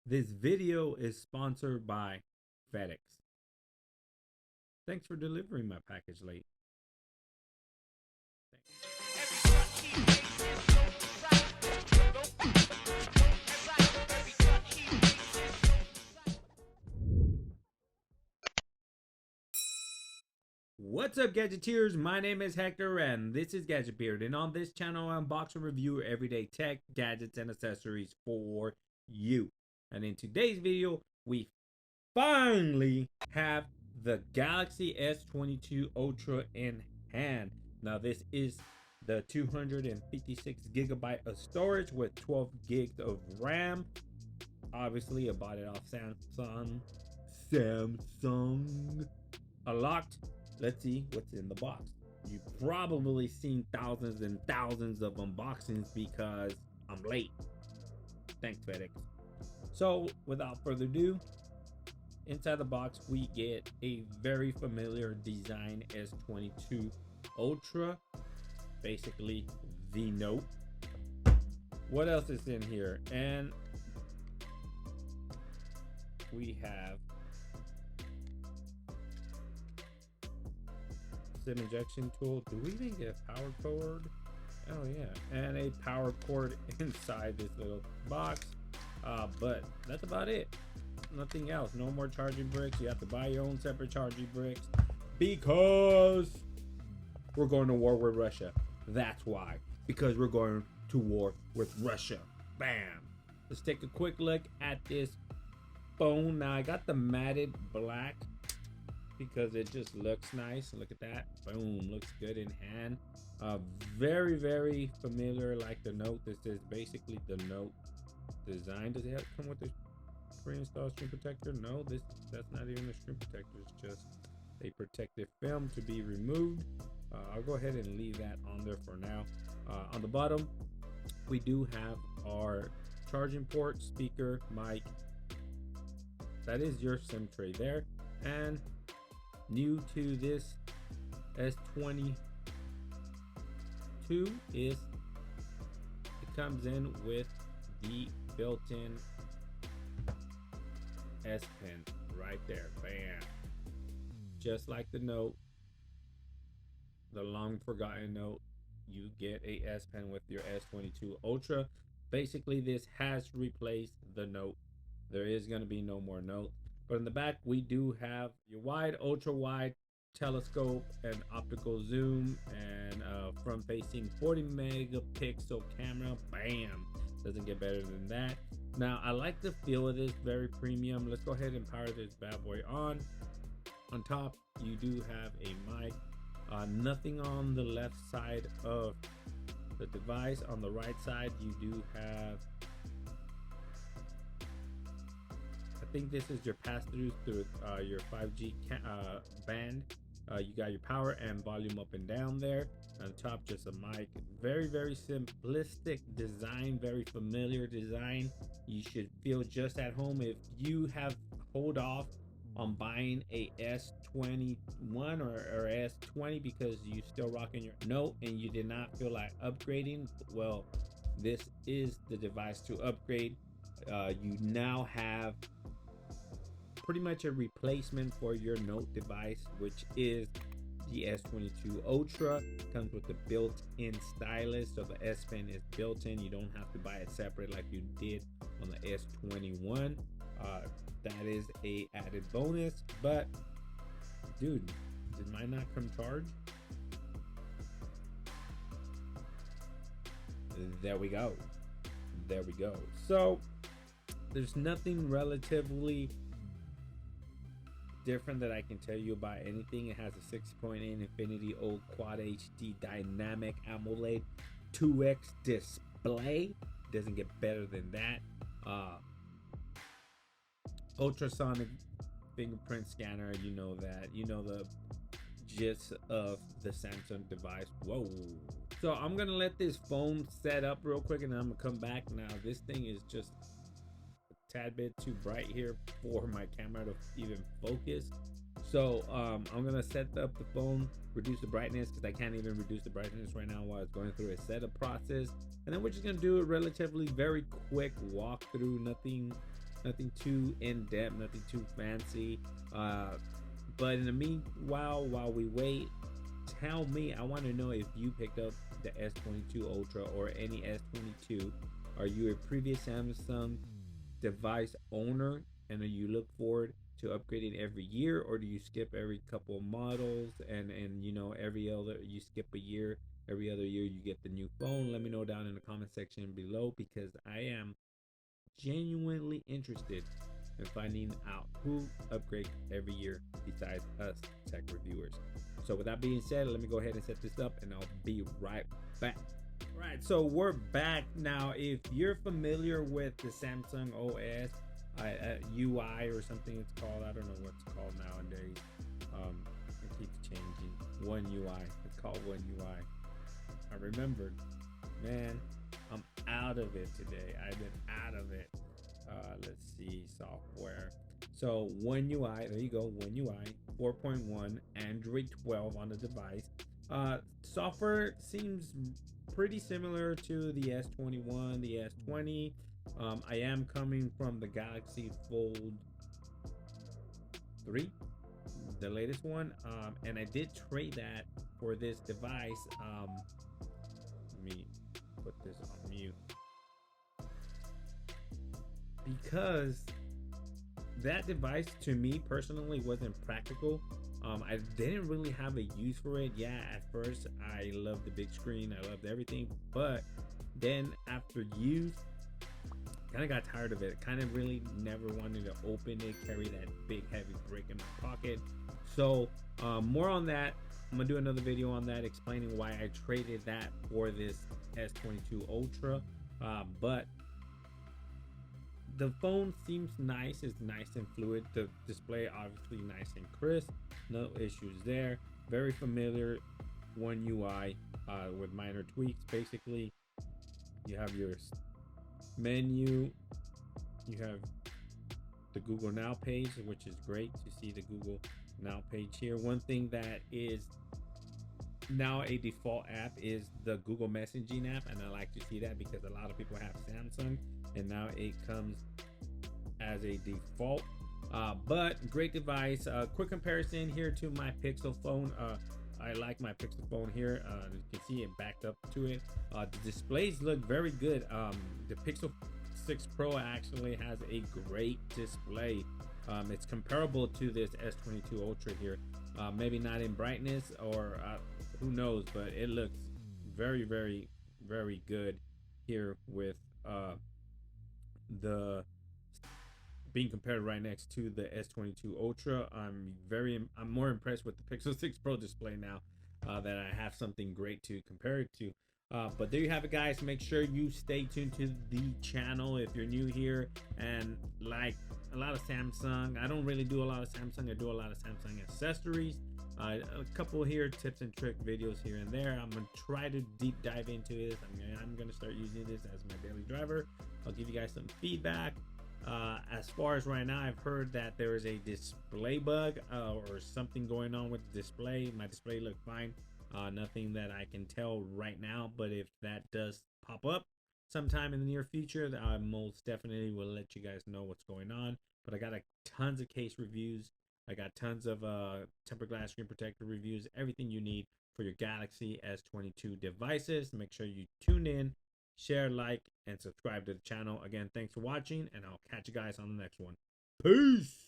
This video is sponsored by FedEx. Thanks for delivering my package late. What's up, Gadgeteers? My name is Hector and this is Gadget Beard, and on this channel I unbox and review everyday tech, gadgets, and accessories for you. And in today's video, we finally have the Galaxy S22 Ultra in hand. Now this is the 256 gigabyte of storage with 12 gigs of RAM. Obviously I bought it off Samsung. Unlocked. Let's see what's in the box. You've probably seen thousands and thousands of unboxings because I'm late. Thanks, FedEx. So without further ado, inside the box we get a very familiar design S22 Ultra, basically the Note. What else is in here? And we have SIM injection tool. Do we even get a power cord? Oh yeah, and a power cord inside this little box. But that's about it. Nothing else. No more charging bricks. You have to buy your own separate charging bricks because we're going to war with Russia. That's why. Because we're going to war with Russia. Bam. Let's take a quick look at this phone. Now I got the matted black because it just looks nice. Look at that. Boom. Looks good in hand. Very, very familiar like the Note. This is basically the Note design. Does it come with the pre-installed screen protector? No, that's not even a screen protector. It's just a protective film to be removed. I'll go ahead and leave that on there for now. On the bottom, we do have our charging port, speaker, mic. That is your SIM tray there. And new to this S22 is it comes in with the built-in S Pen right there. Bam. Just like the Note, the long forgotten Note, you get a S Pen with your S22 Ultra. Basically this has replaced the Note. There is going to be no more Note. But in the back we do have your wide, ultra wide, telescope and optical zoom, and front facing 40 megapixel camera. Bam. Doesn't get better than that. Now I like the feel of this, very premium. Let's go ahead and power this bad boy on. On top you do have a mic. Nothing on the left side of the device. On the right side you do have, I think this is your pass-through through your 5G band. You got your power and volume up and down there. On top just a mic. Very, very simplistic design, very familiar design. You should feel just at home. If you have hold off on buying a S21 or S20 because you still rocking your Note and you did not feel like upgrading, well, this is the device to upgrade. You now have pretty much a replacement for your Note device, which is the S22 Ultra. Comes with the built-in stylus, so the S Pen is built-in. You don't have to buy it separate like you did on the S21. That is a added bonus. But dude, did mine not come charged? There we go. There we go. So there's nothing relatively different that I can tell you about anything. It has a 6.8 Infinity O Quad HD dynamic AMOLED 2X display. Doesn't get better than that. Ultrasonic fingerprint scanner, you know that. You know the gist of the Samsung device. Whoa. So I'm gonna let this phone set up real quick and then I'm gonna come back. Now this thing is just a tad bit too bright here for my camera to even focus. So I'm gonna set up the phone, reduce the brightness because I can't even reduce the brightness right now while it's going through a setup process. And then we're just gonna do a relatively very quick walkthrough. Nothing nothing too in-depth, nothing too fancy. But in the meanwhile, while we wait, tell me, I want to know if you picked up the S22 Ultra or any S22. Are you a previous Samsung device owner, and do you look forward to upgrading every year, or do you skip every couple of models, and you know, every other, you skip a year, every other year you get the new phone? Let me know down in the comment section below, because I am genuinely interested in finding out who upgrades every year besides us tech reviewers. So with that being said, let me go ahead and set this up, and I'll be right back. Right, so we're back now. If you're familiar with the Samsung OS UI or something it's called, I don't know what it's called nowadays. It keeps changing. One UI, it's called One UI. I remembered, man, I'm out of it today. I've been out of it. Let's see, software. So One UI, there you go, One UI 4.1, Android 12 on the device. Software seems pretty similar to the S21, the S20. I am coming from the Galaxy Fold 3, the latest one, and I did trade that for this device. Let me put this on mute, because that device to me personally wasn't practical. I didn't really have a use for it. Yeah, at first I loved the big screen, I loved everything, but then after use, kind of got tired of it. Kind of really never wanted to open it, carry that big heavy brick in my pocket. So more on that. I'm gonna do another video on that, explaining why I traded that for this S22 Ultra. But the phone seems nice. It's nice and fluid. The display obviously nice and crisp. No issues there. Very familiar One UI with minor tweaks. Basically, you have your menu, you have the Google Now page, which is great to see the Google Now page here. One thing that is now a default app is the Google Messaging app, and I like to see that because a lot of people have Samsung and now it comes as a default. But great device. Quick comparison here to my Pixel phone. I like my Pixel phone here. You can see it backed up to it. The displays look very good. The Pixel 6 Pro actually has a great display. It's comparable to this S22 Ultra here. Maybe not in brightness, or who knows, but it looks very, very, very good here with the being compared right next to the S22 Ultra. I'm more impressed with the Pixel 6 Pro display now that I have something great to compare it to. But there you have it, guys. Make sure you stay tuned to the channel if you're new here and like a lot of Samsung. I don't really do a lot of Samsung. I do a lot of Samsung accessories. A couple here tips and trick videos here and there. I'm gonna try to deep dive into this. I'm gonna start using this as my daily driver. I'll give you guys some feedback. As far as right now, I've heard that there is a display bug or something going on with the display. My display looked fine. Nothing that I can tell right now, but if that does pop up sometime in the near future, I most definitely will let you guys know what's going on. But I got tons of case reviews. I got tons of tempered glass screen protector reviews, everything you need for your Galaxy S22 devices. Make sure you tune in, share, like, and subscribe to the channel. Again, thanks for watching, and I'll catch you guys on the next one. Peace!